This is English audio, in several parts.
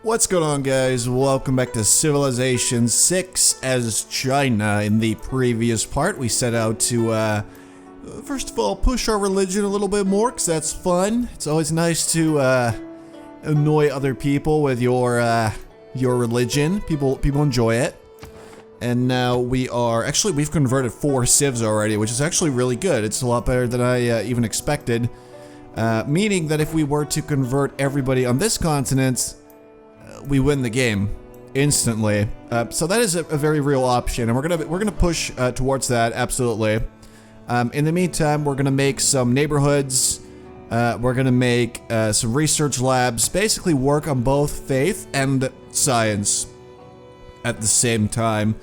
What's going on, guys? Welcome back to Civilization 6 as China. In the previous part, we set out to, first of all, push our religion a little bit more, because that's fun. It's always nice to, annoy other people with your religion. People enjoy it. And now we've converted 4 civs already, which is actually really good. It's a lot better than I even expected. Meaning that if we were to convert everybody on this continent, we win the game instantly. So that is a very real option, and we're gonna push towards that, absolutely. In the meantime, we're gonna make some neighborhoods. We're gonna make some research labs. Basically, work on both faith and science at the same time.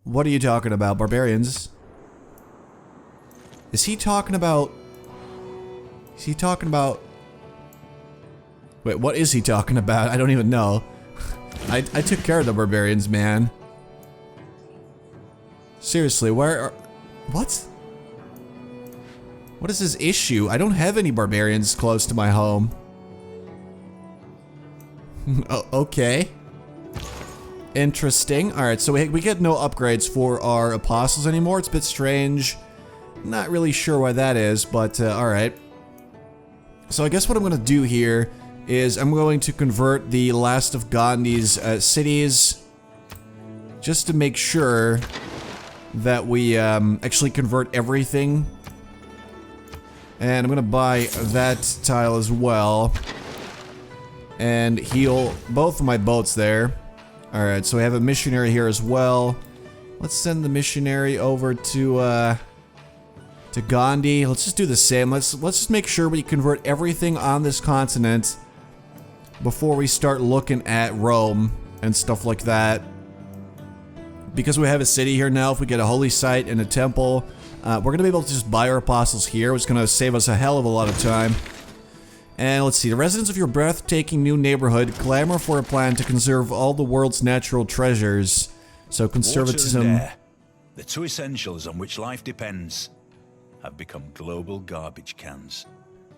What are you talking about, barbarians? Is he talking about? Wait, what is he talking about? I don't even know. I took care of the barbarians, man. Seriously, what? What is his issue? I don't have any barbarians close to my home. Oh, okay. Interesting. Alright, so we get no upgrades for our apostles anymore. It's a bit strange. Not really sure why that is, but alright. So I guess what I'm gonna do here is I'm going to convert the last of Gandhi's cities, just to make sure that we actually convert everything. And I'm gonna buy that tile as well, and heal both of my boats there. Alright, so we have a missionary here as well. Let's send the missionary over to Gandhi. Let's just do the same. Let's just make sure we convert everything on this continent before we start looking at Rome and stuff like that. Because we have a city here now, if we get a holy site and a temple, we're gonna be able to just buy our apostles here, which is gonna save us a hell of a lot of time. And let's see, the residents of your breathtaking new neighborhood clamor for a plan to conserve all the world's natural treasures. So conservatism... Water and air, the two essentials on which life depends, have become global garbage cans.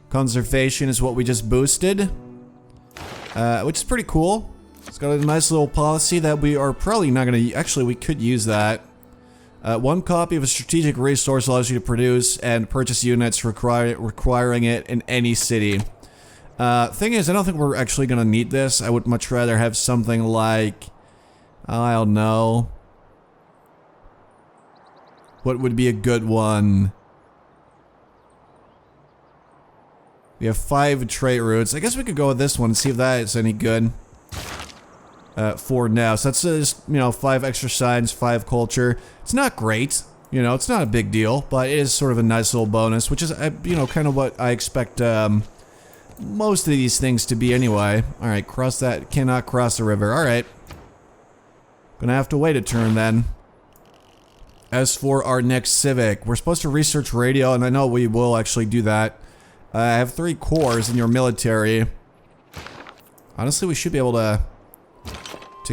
Conservation is what we just boosted. Which is pretty cool. It's got a nice little policy that we are probably not gonna... Actually, we could use that. 1 copy of a strategic resource allows you to produce and purchase units requiring it in any city. Thing is, I don't think we're actually gonna need this. I would much rather have something like... I don't know. What would be a good one? We have 5 trait routes. I guess we could go with this one and see if that is any good. For now. So that's just, you know, 5 extra science, 5 culture. It's not great. You know, it's not a big deal, but it is sort of a nice little bonus, which is, you know, kind of what I expect most of these things to be anyway. Alright, cross that. Cannot cross the river. Alright. Gonna have to wait a turn then. As for our next civic, we're supposed to research radio, and I know we will actually do that. I have 3 cores in your military. Honestly, we should be able to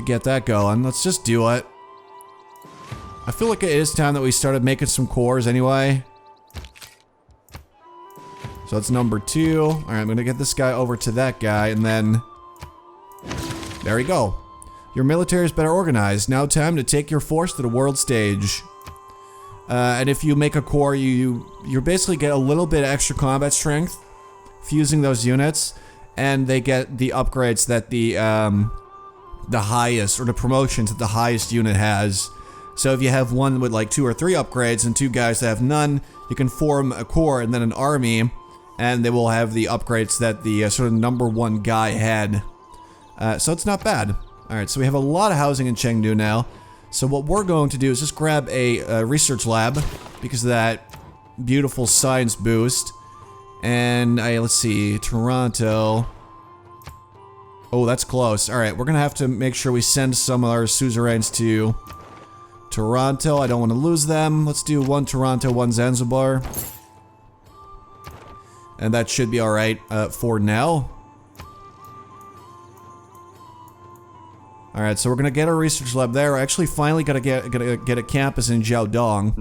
get that going. Let's just do it. I feel like it is time that we started making some cores anyway. So that's number 2. Alright, I'm gonna get this guy over to that guy, and then... There we go. Your military is better organized. Now time to take your force to the world stage. And if you make a core, you basically get a little bit of extra combat strength fusing those units, and they get the upgrades that the highest, or the promotions that the highest unit has. So if you have one with like 2 or 3 upgrades and 2 guys that have none, you can form a corps and then an army, and they will have the upgrades that the sort of number 1 guy had. So it's not bad. Alright, so we have a lot of housing in Chengdu now. So what we're going to do is just grab a research lab because of that beautiful science boost. And let's see, Toronto. Oh, that's close. Alright, we're gonna have to make sure we send some of our suzerains to Toronto. I don't want to lose them. Let's do 1 Toronto, 1 Zanzibar. And that should be alright for now. Alright, so we're gonna get our research lab there. We're actually finally gonna get a campus in Jiaodong.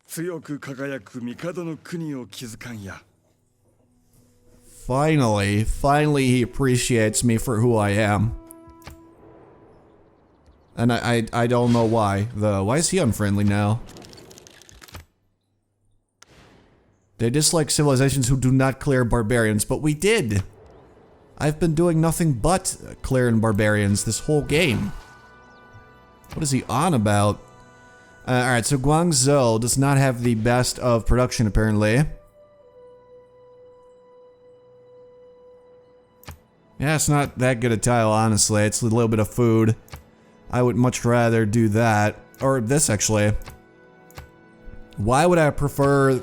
強く輝く帝の国を築かんや。Finally he appreciates me for who I am. And I don't know why, though. Why is he unfriendly now? They dislike civilizations who do not clear barbarians, but we did. I've been doing nothing but clearing barbarians this whole game. What is he on about? Alright, so Guangzhou does not have the best of production, apparently. Yeah, it's not that good a tile, honestly. It's a little bit of food. I would much rather do that. Or this, actually. Why would I prefer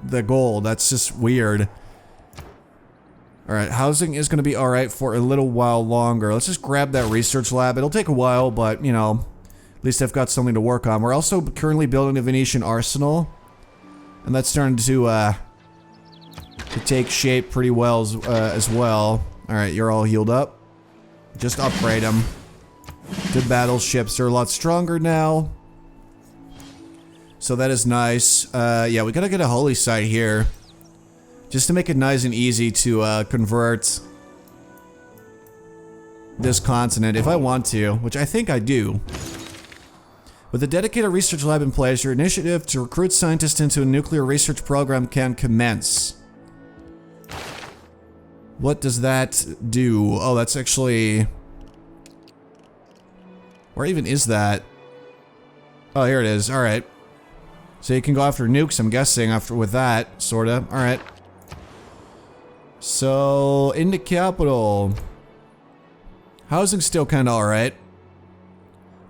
the gold? That's just weird. Alright, housing is going to be alright for a little while longer. Let's just grab that research lab. It'll take a while, but, you know, at least I've got something to work on. We're also currently building a Venetian arsenal. And that's starting to take shape pretty well as well. Alright, you're all healed up. Just upgrade them. Good battleships are a lot stronger now. So that is nice. Yeah, we gotta get a holy site here. Just to make it nice and easy to convert this continent if I want to, which I think I do. With a dedicated research lab in place, your initiative to recruit scientists into a nuclear research program can commence. What does that do? Oh, that's actually... Where even is that? Oh, here it is. Alright. So you can go after nukes, I'm guessing, after with that, sorta. Alright. So, in the capital. Housing's still kinda alright.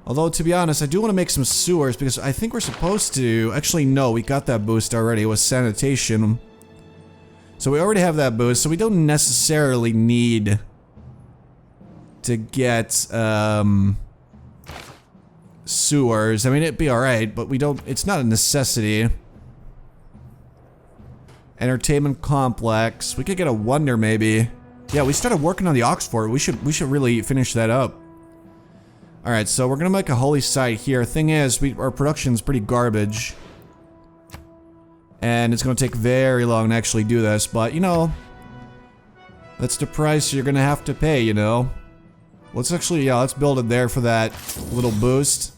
Although, to be honest, I do want to make some sewers, because I think we're supposed to... Actually, no, we got that boost already. It was sanitation. So we already have that boost, so we don't necessarily need to get, sewers. I mean, it'd be alright, but we don't... It's not a necessity. Entertainment complex. We could get a wonder, maybe. Yeah, we started working on the Oxford. We should really finish that up. Alright, so we're gonna make a holy site here. Thing is, our production's pretty garbage. And it's gonna take very long to actually do this, but, you know... That's the price you're gonna have to pay, you know? Let's actually, yeah, let's build it there for that little boost.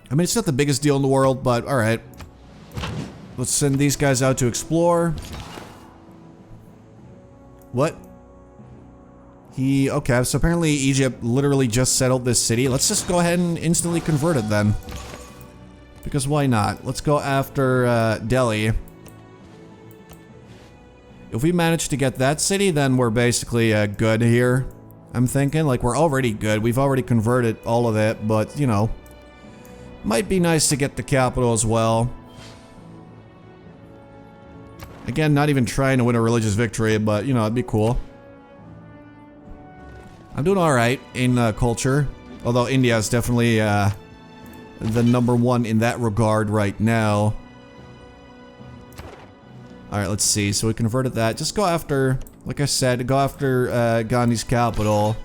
I mean, it's not the biggest deal in the world, but alright. Let's send these guys out to explore. What? Okay, so apparently Egypt literally just settled this city. Let's just go ahead and instantly convert it then. Because why not? Let's go after Delhi. If we manage to get that city, then we're basically good here. I'm thinking, like, we're already good. We've already converted all of it, but, you know. Might be nice to get the capital as well. Again, not even trying to win a religious victory, but, you know, it'd be cool. I'm doing alright in culture. Although India is definitely the #1 in that regard right now. Alright, let's see. So we converted that. Just go after, like I said, go after Gandhi's capital.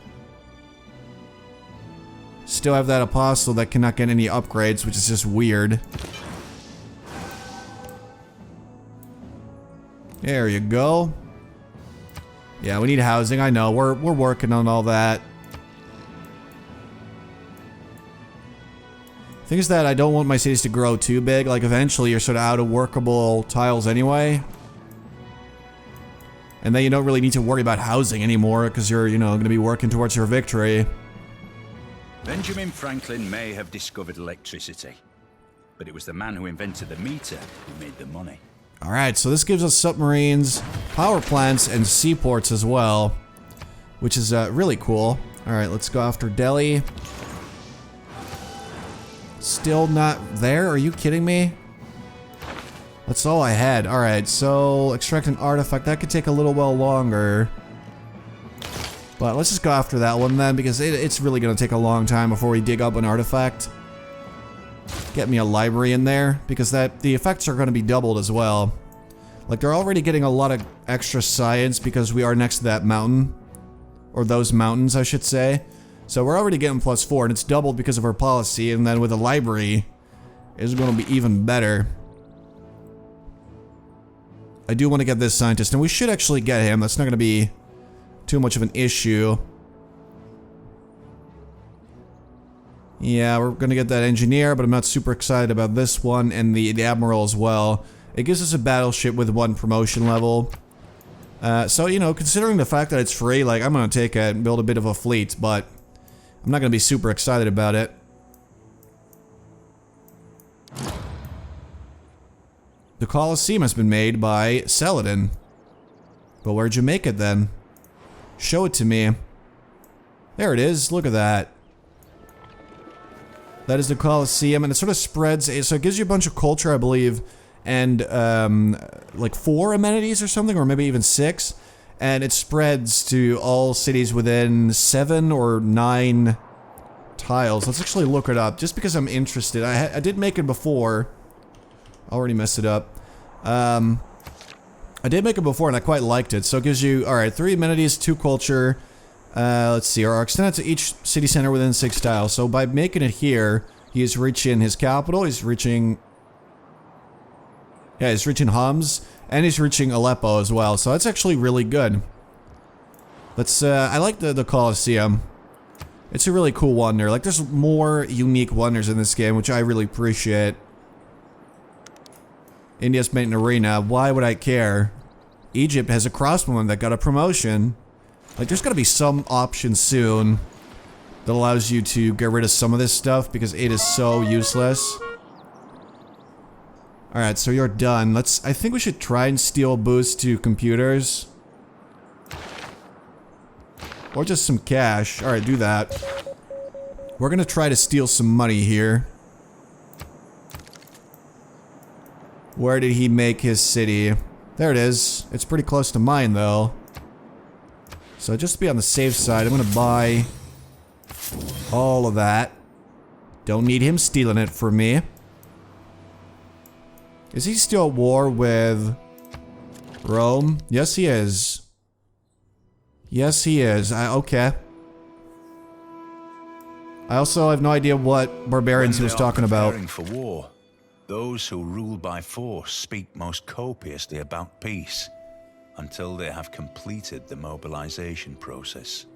Still have that apostle that cannot get any upgrades, which is just weird. There you go. Yeah, we need housing. I know. We're working on all that. Thing is that I don't want my cities to grow too big. Like, eventually you're sort of out of workable tiles anyway. And then you don't really need to worry about housing anymore because you're, you know, going to be working towards your victory. Benjamin Franklin may have discovered electricity, but it was the man who invented the meter who made the money. Alright, so this gives us submarines, power plants, and seaports as well, which is really cool. Alright, let's go after Delhi. Still not there? Are you kidding me? That's all I had. Alright, so extract an artifact. That could take a little while longer. But let's just go after that one then, because it's really going to take a long time before we dig up an artifact. Get me a library in there, because the effects are going to be doubled as well. Like, they're already getting a lot of extra science because we are next to that mountain. Or those mountains, I should say. So we're already getting +4, and it's doubled because of our policy, and then with a library, it's going to be even better. I do want to get this scientist, and we should actually get him. That's not going to be too much of an issue. Yeah, we're going to get that engineer, but I'm not super excited about this one, and the admiral as well. It gives us a battleship with 1 promotion level. So, you know, considering the fact that it's free, like, I'm going to take it and build a bit of a fleet, but I'm not going to be super excited about it. The Colosseum has been made by Saladin. But where'd you make it then? Show it to me. There it is, look at that. That is the Colosseum, and it sort of spreads, so it gives you a bunch of culture, I believe, and like 4 amenities or something, or maybe even 6, and it spreads to all cities within 7 or 9 tiles. Let's actually look it up, just because I'm interested. I did make it before. I already messed it up. I did make it before, and I quite liked it, so it gives you, alright, 3 amenities, 2 culture. Let's see, are extended to each city center within 6 tiles. So by making it here, he is reaching his capital, he's reaching... Yeah, he's reaching Homs, and he's reaching Aleppo as well, so that's actually really good. Let's, I like the Colosseum. It's a really cool wonder. Like, there's more unique wonders in this game, which I really appreciate. India's made an arena, why would I care? Egypt has a crossbowman that got a promotion. Like, there's gotta be some option soon that allows you to get rid of some of this stuff because it is so useless. Alright, so you're done. I think we should try and steal boost to computers. Or just some cash. Alright, do that. We're gonna try to steal some money here. Where did he make his city? There it is. It's pretty close to mine, though. So just to be on the safe side, I'm gonna buy all of that. Don't need him stealing it from me. Is he still at war with Rome? Yes, he is. Yes, he is. Okay. I also have no idea what barbarians he was talking about. For war, those who rule by force speak most copiously about peace until they have completed the mobilization process.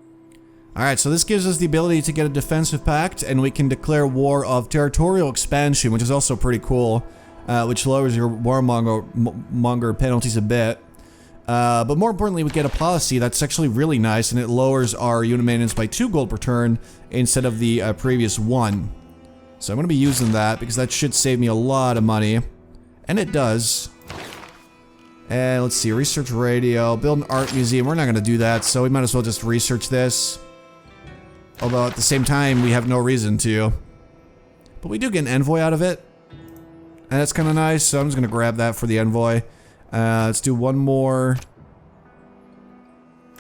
Alright, so this gives us the ability to get a defensive pact, and we can declare war of territorial expansion, which is also pretty cool, which lowers your warmonger penalties a bit. But more importantly, we get a policy that's actually really nice, and it lowers our unit maintenance by 2 gold per turn instead of the previous 1. So I'm going to be using that because that should save me a lot of money. And it does. And let's see, research radio, build an art museum. We're not going to do that, so we might as well just research this. Although at the same time, we have no reason to. But we do get an envoy out of it. And that's kind of nice, so I'm just going to grab that for the envoy. Let's do one more.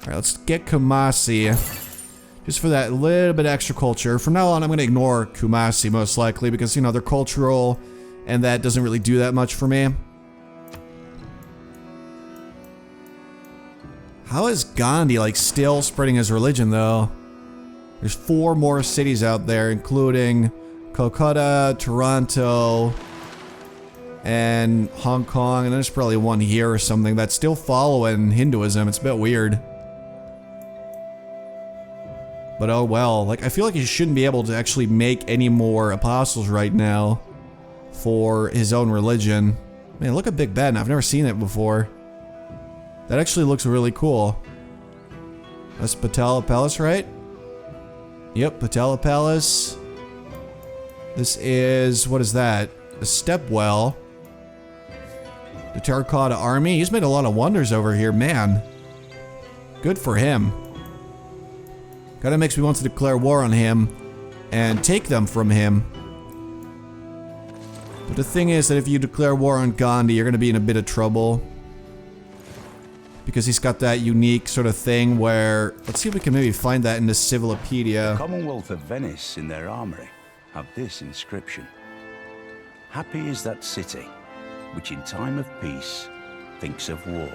Alright, let's get Kumasi. Just for that little bit extra culture. From now on, I'm going to ignore Kumasi most likely because, you know, they're cultural and that doesn't really do that much for me. How is Gandhi, like, still spreading his religion, though? There's 4 more cities out there, including Calcutta, Toronto, and Hong Kong, and there's probably one here or something that's still following Hinduism. It's a bit weird. But oh well, like, I feel like he shouldn't be able to actually make any more apostles right now for his own religion. Man, look at Big Ben. I've never seen it before. That actually looks really cool. That's Patala Palace, right? Yep, Patala Palace. This is, what is that? A stepwell. The Terracotta Army. He's made a lot of wonders over here, man. Good for him. Kinda makes me want to declare war on him and take them from him. But the thing is that if you declare war on Gandhi, you're gonna be in a bit of trouble. Because he's got that unique sort of thing where... Let's see if we can maybe find that in the Civilopedia. The Commonwealth of Venice, in their armory, have this inscription. Happy is that city, which in time of peace thinks of war.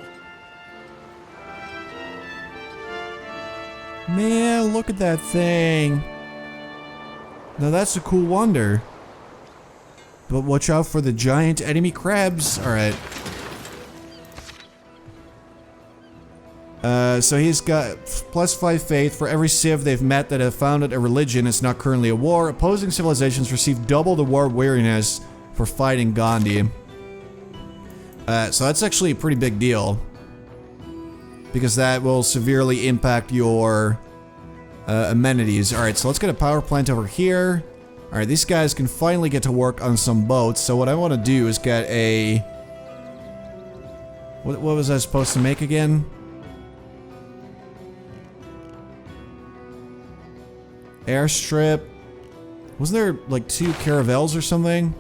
Man, look at that thing. Now that's a cool wonder. But watch out for the giant enemy crabs. Alright. So he's got +5 faith. For every civ they've met that have founded a religion, it's not currently a war. Opposing civilizations receive double the war weariness for fighting Gandhi. So that's actually a pretty big deal. Because that will severely impact your amenities. Alright, so let's get a power plant over here. Alright, these guys can finally get to work on some boats. So what I want to do is get a... What was I supposed to make again? Airstrip. Wasn't there like 2 caravels or something?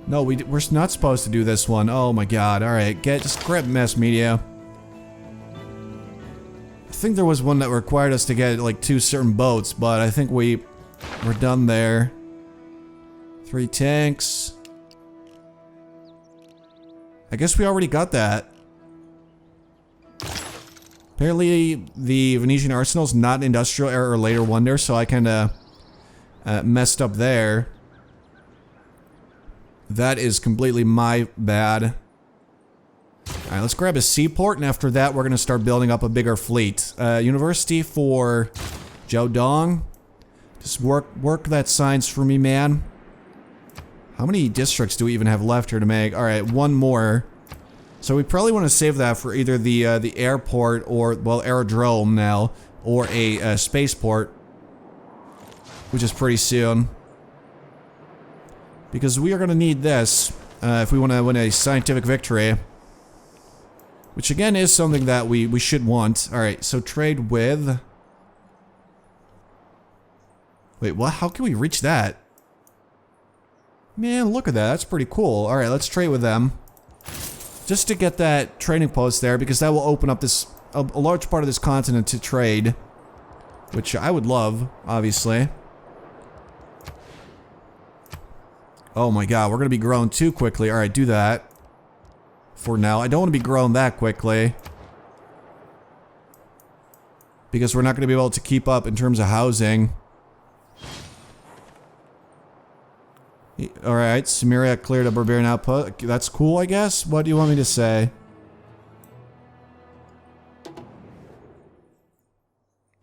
No, we're not supposed to do this one. Oh my god. Alright, just grab mass media. I think there was one that required us to get like 2 certain boats, but I think we're done there. 3 tanks. I guess we already got that. Apparently, the Venetian arsenal's not an industrial era or later wonder, so I kinda messed up there. That is completely my bad. Alright, let's grab a seaport, and after that we're gonna start building up a bigger fleet. University for Jiaodong. Just work that science for me, man. How many districts do we even have left here to make? Alright, 1 more. So we probably want to save that for either the airport or, well, aerodrome now, or a spaceport, which is pretty soon. Because we are going to need this if we want to win a scientific victory. Which again is something that we should want. Alright, so trade with... Wait, what? How can we reach that? Man, look at that. That's pretty cool. Alright, let's trade with them. Just to get that trading post there, because that will open up this a large part of this continent to trade. Which I would love, obviously. Oh my god, we're gonna be grown too quickly. Alright, do that. For now. I don't want to be grown that quickly. Because we're not gonna be able to keep up in terms of housing. Alright, Samaria cleared a barbarian output. That's cool, I guess? What do you want me to say?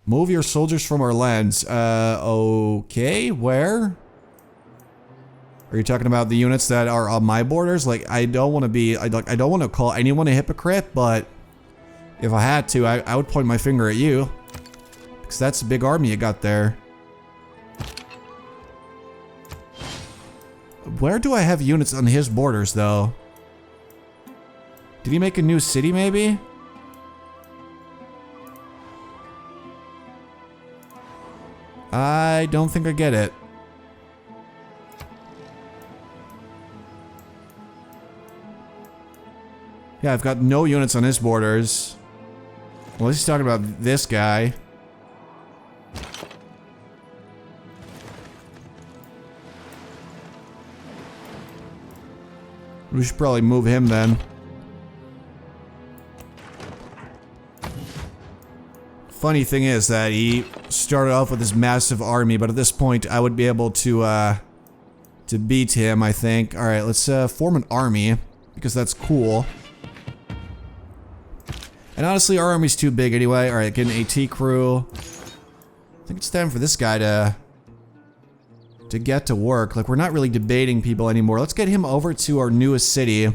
Move your soldiers from our lands. Okay, where? Are you talking about the units that are on my borders? Like, I don't want to be... I don't want to call anyone a hypocrite, but... If I had to, I would point my finger at you. Because that's a big army you got there. Where do I have units on his borders, though? Did he make a new city, maybe? I don't think I get it. Yeah, I've got no units on his borders. Well, he's talking about this guy. We should probably move him then. Funny thing is that he started off with this massive army, but at this point I would be able to beat him, I think. Alright, let's form an army, because that's cool. And honestly, our army's too big anyway. Alright, get an AT crew. I think it's time for this guy to get to work. Like, we're not really debating people anymore. Let's get him over to our newest city,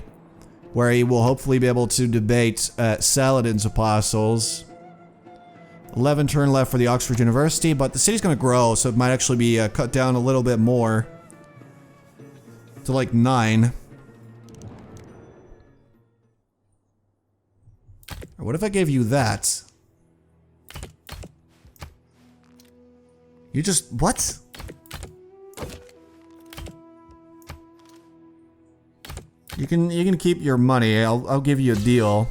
where he will hopefully be able to debate Saladin's apostles. 11 turn left for the Oxford University, but the city's gonna grow, so it might actually be cut down a little bit more. To like 9. What if I gave you that? You just... what? You can keep your money. I'll give you a deal.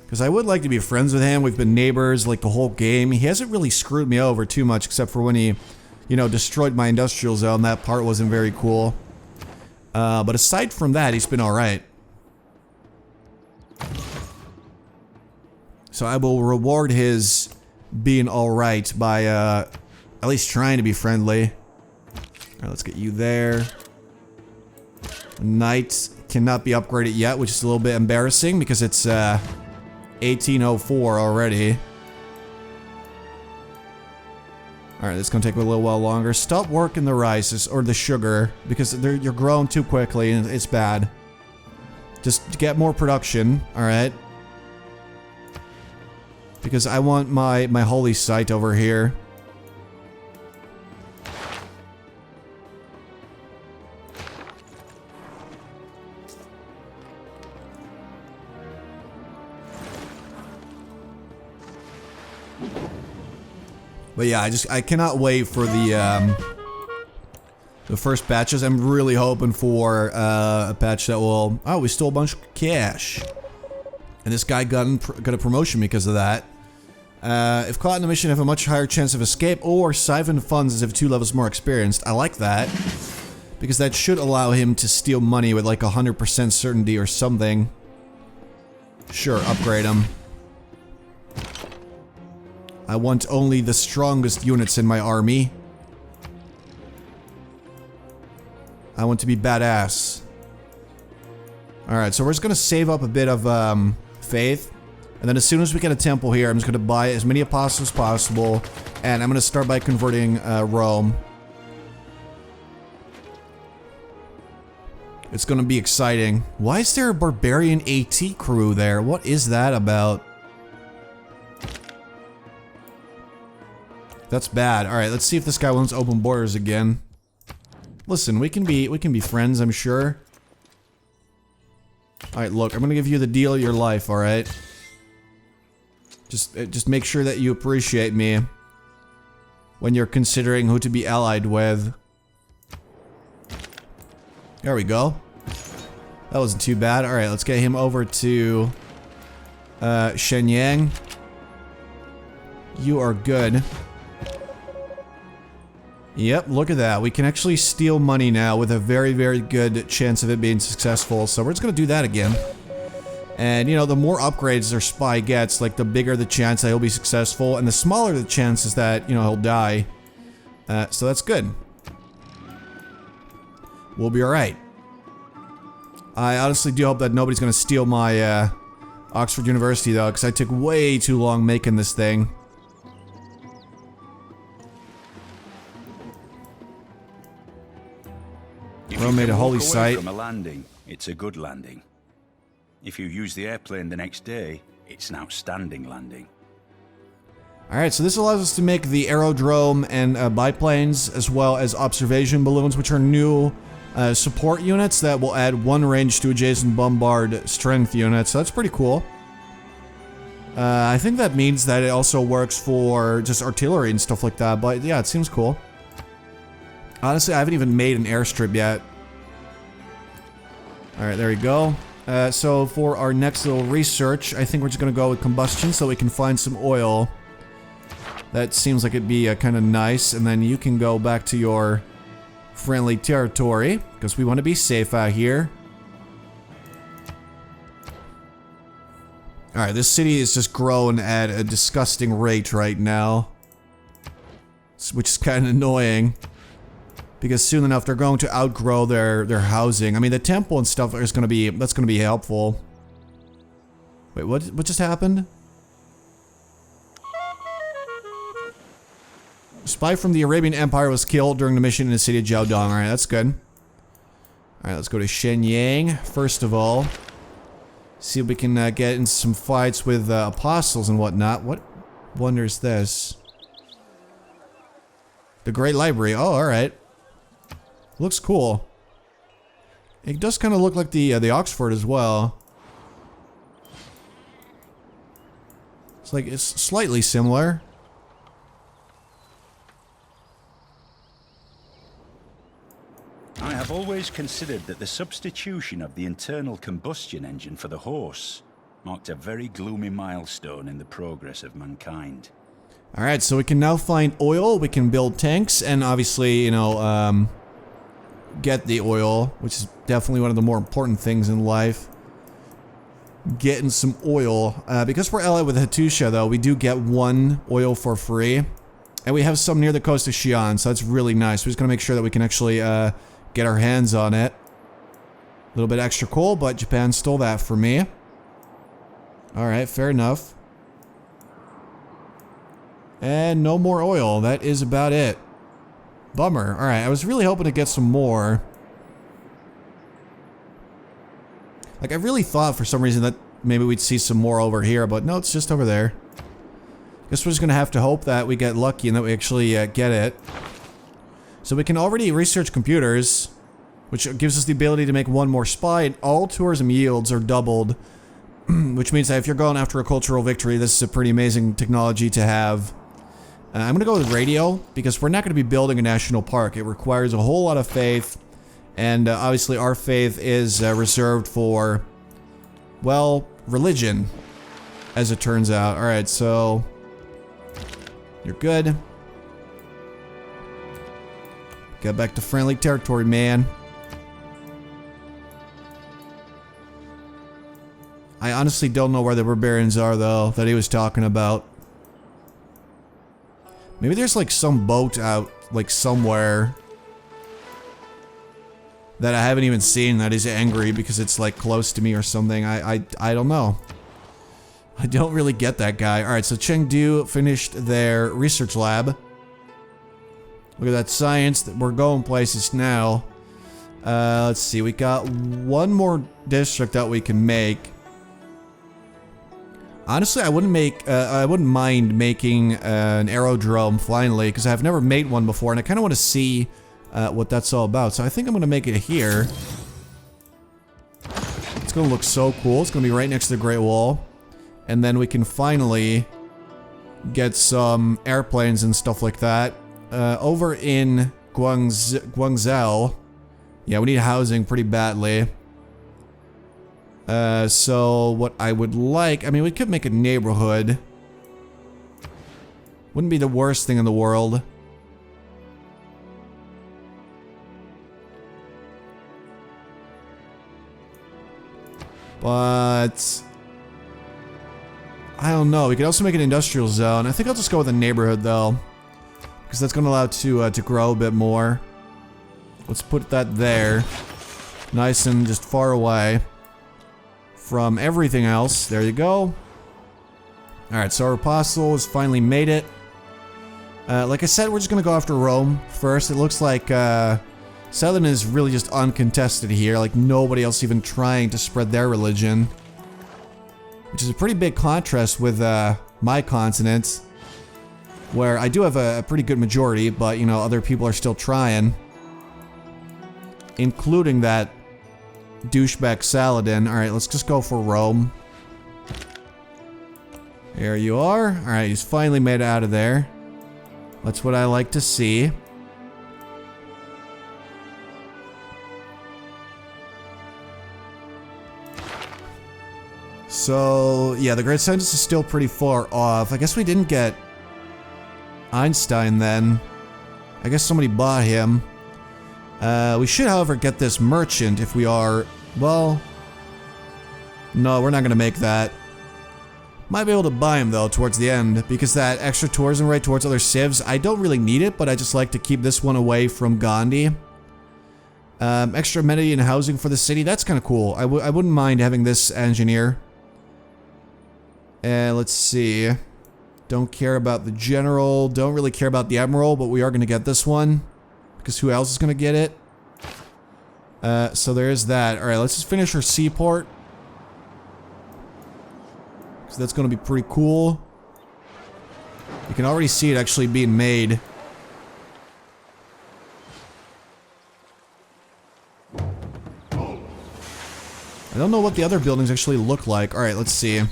Because I would like to be friends with him. We've been neighbors like the whole game. He hasn't really screwed me over too much, except for when he, you know, destroyed my industrial zone. That part wasn't very cool. But aside from that, he's been alright. So I will reward his being alright by at least trying to be friendly. Alright, let's get you there. Knight cannot be upgraded yet, which is a little bit embarrassing because it's 1804 already. Alright, it's gonna take a little while longer. Stop working the rice or the sugar because you're growing too quickly and it's bad. Just get more production, alright? Because I want my holy site over here. But yeah, I cannot wait for the first patches. I'm really hoping for a patch that will... Oh, we stole a bunch of cash. And this guy got a promotion because of that. If caught in a mission, have a much higher chance of escape or siphon funds as if 2 levels more experienced. I like that. Because that should allow him to steal money with like 100% certainty or something. Sure, upgrade him. I want only the strongest units in my army. I want to be badass. Alright, so we're just gonna save up a bit of faith. And then as soon as we get a temple here, I'm just gonna buy as many apostles as possible. And I'm gonna start by converting Rome. It's gonna be exciting. Why is there a barbarian AT crew there? What is that about? That's bad. Alright, let's see if this guy wants open borders again. Listen, we can be friends, I'm sure. Alright, look, I'm gonna give you the deal of your life, alright? Just make sure that you appreciate me when you're considering who to be allied with. There we go. That wasn't too bad. Alright, let's get him over to Shenyang. You are good. Yep, look at that. We can actually steal money now with a very, very good chance of it being successful. So we're just gonna do that again. And, you know, the more upgrades our spy gets, like, the bigger the chance that he'll be successful, and the smaller the chances that, you know, he'll die. So that's good. We'll be alright. I honestly do hope that nobody's gonna steal my, Oxford University, though, because I took way too long making this thing. Rome made a holy site. From a landing, it's a good landing. If you use the airplane the next day, it's an outstanding landing. Alright, so this allows us to make the aerodrome and biplanes, as well as observation balloons, which are new support units that will add 1 range to adjacent bombard strength units. So that's pretty cool. I think that means that it also works for just artillery and stuff like that, but yeah, it seems cool. Honestly, I haven't even made an airstrip yet. Alright, there we go. So for our next little research, I think we're just gonna go with combustion so we can find some oil. That seems like it'd be kind of nice, and then you can go back to your friendly territory, because we want to be safe out here. Alright, this city is just growing at a disgusting rate right now. Which is kind of annoying. Because soon enough they're going to outgrow their housing. I mean, the temple and stuff is gonna be, that's gonna be helpful. Wait, what just happened? A spy from the Arabian Empire was killed during the mission in the city of Jiaodong. Alright, that's good. Alright, let's go to Shenyang, first of all. See if we can get in some fights with apostles and whatnot. What wonder is this? The Great Library. Oh, alright. Looks cool. It does kind of look like the Oxford as well. It's like, it's slightly similar. I have always considered that the substitution of the internal combustion engine for the horse marked a very gloomy milestone in the progress of mankind. Alright, so we can now find oil, we can build tanks, and obviously, you know, get the oil, which is definitely one of the more important things in life. Getting some oil. Because we're allied with Hattusha, though, we do get 1 oil for free. And we have some near the coast of Xi'an, so that's really nice. We're just gonna make sure that we can actually, get our hands on it. little bit extra coal, but Japan stole that from me. Alright, fair enough. And no more oil. That is about it. Bummer. Alright, I was really hoping to get some more. Like, I really thought for some reason that maybe we'd see some more over here, but no, it's just over there. Guess we're just gonna have to hope that we get lucky and that we actually get it. So we can already research computers, which gives us the ability to make one more spy, and all tourism yields are doubled. Which means that if you're going after a cultural victory, this is a pretty amazing technology to have. I'm gonna go with radio, because we're not gonna be building a national park. It requires a whole lot of faith, and obviously our faith is reserved for, well, religion, as it turns out. Alright, so you're good. Get back to friendly territory, man. I honestly don't know where the barbarians are, though, that he was talking about. Maybe there's like some boat out, like somewhere, that I haven't even seen that is angry because it's like close to me or something. I don't know. I don't really get that guy. Alright, so Chengdu finished their research lab. Look at that science, that we're going places now. Let's see, we got one more district that we can make. Honestly, I wouldn't mind making an aerodrome finally, because I've never made one before, and I kind of want to see what that's all about. So I think I'm going to make it here. It's going to look so cool. It's going to be right next to the Great Wall. And then we can finally get some airplanes and stuff like that. Over in Guangzhou, yeah, we need housing pretty badly. So what I would like, I mean, we could make a neighborhood. Wouldn't be the worst thing in the world. But I don't know. We could also make an industrial zone. I think I'll just go with a neighborhood though, because that's going to allow it to grow a bit more. Let's put that there, nice and just far away from everything else. There you go. Alright, so our apostle has finally made it. Like I said, we're just gonna go after Rome first. It looks like Southern is really just uncontested here, like nobody else even trying to spread their religion. Which is a pretty big contrast with my continent, where I do have a pretty good majority, but you know, other people are still trying. Including that douchebag Saladin. Alright, let's just go for Rome. There you are. Alright, he's finally made it out of there. That's what I like to see. So, yeah, the Great Scientist is still pretty far off. I guess we didn't get Einstein then. I guess somebody bought him. We should, however, get this merchant if we are, well, no, we're not going to make that. Might be able to buy him, though, towards the end, because that extra tourism rate towards other civs, I don't really need it, but I just like to keep this one away from Gandhi. Extra amenity and housing for the city, that's kind of cool. I wouldn't mind having this engineer. Let's see. Don't care about the general, don't really care about the admiral, but we are going to get this one. Because who else is going to get it? So there is that. Alright, let's just finish our seaport. So that's going to be pretty cool. You can already see it actually being made. I don't know what the other buildings actually look like. Alright, let's see.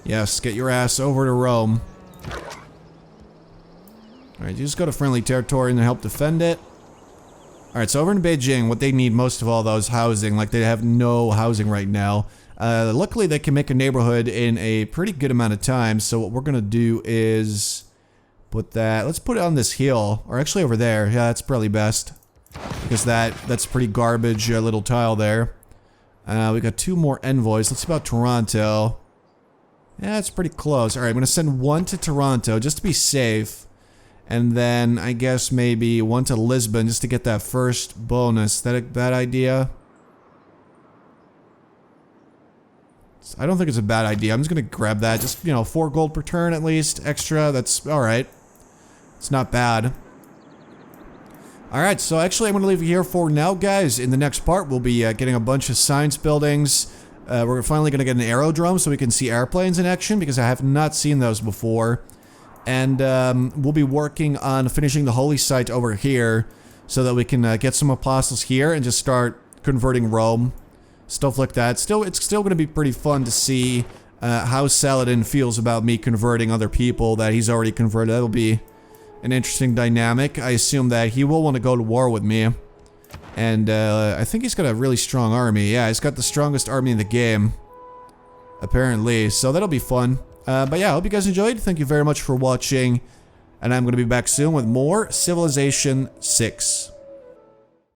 Yes, get your ass over to Rome. Alright, you just go to friendly territory and help defend it. Alright, so over in Beijing, what they need most of all, though, is housing. Like, they have no housing right now. Luckily, they can make a neighborhood in a pretty good amount of time, so what we're gonna do is put that... Let's put it on this hill, or actually over there. Yeah, that's probably best. Because that's pretty garbage little tile there. We got 2 more envoys. Let's see about Toronto. Yeah, it's pretty close. Alright, I'm gonna send 1 to Toronto, just to be safe. And then, I guess maybe 1 to Lisbon, just to get that first bonus. That a bad idea? I don't think it's a bad idea. I'm just gonna grab that. Just, you know, 4 gold per turn at least. Extra, that's alright. It's not bad. Alright, so actually I'm gonna leave it here for now, guys. In the next part, we'll be getting a bunch of science buildings. We're finally gonna get an aerodrome so we can see airplanes in action, because I have not seen those before. And we'll be working on finishing the holy site over here, so that we can get some apostles here and just start converting Rome. Stuff like that. It's still going to be pretty fun to see how Saladin feels about me converting other people that he's already converted. That'll be an interesting dynamic. I assume that he will want to go to war with me. And I think he's got a really strong army. Yeah, he's got the strongest army in the game, apparently. So that'll be fun. But yeah, I hope you guys enjoyed. Thank you very much for watching. And I'm going to be back soon with more Civilization 6.